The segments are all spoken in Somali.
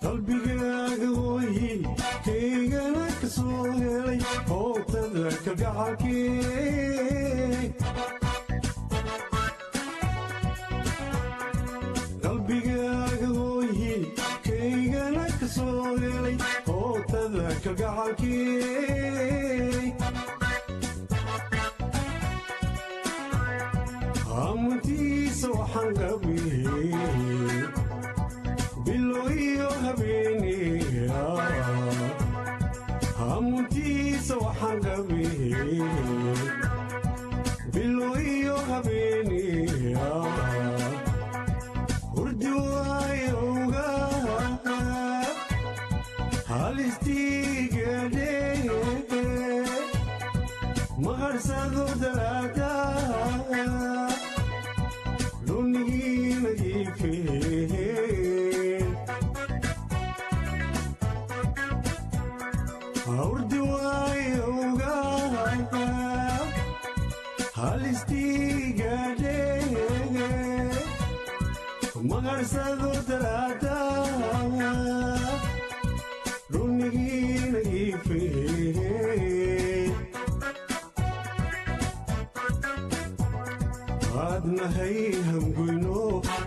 qalbigaaga ooyin kaygana ka soo helay hootada kalgacalkii qalbigaaga ooyin kaygana ka soo helay hootada kalgacalkii amantiisa waxaan qabiyey biloyo habeeniya amuntiisa waxaan qabiyey biloyo habeeniya hurdi waayowga halistiigadhe maqarsado dalaada lunigii nadiifee hurdi waayowga halistiigadhe maqarsado dalaada lunigii nadiifee adnahay hamgoyno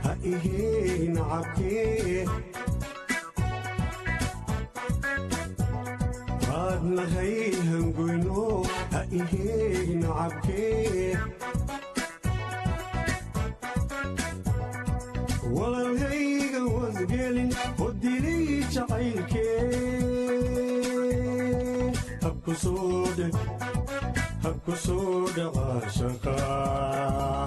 ha iheen cabkee adnahay hamgoyno ha iheen cabkee walaalhayga wasgelin oo dilay jacaylkee habku soo dhaca shaqaa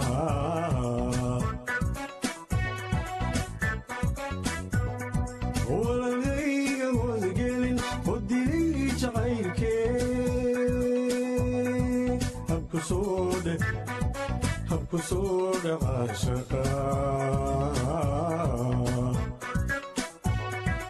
walaalhayga wasgelin oo dilay jacaylkee habku soo dhaca shaqaa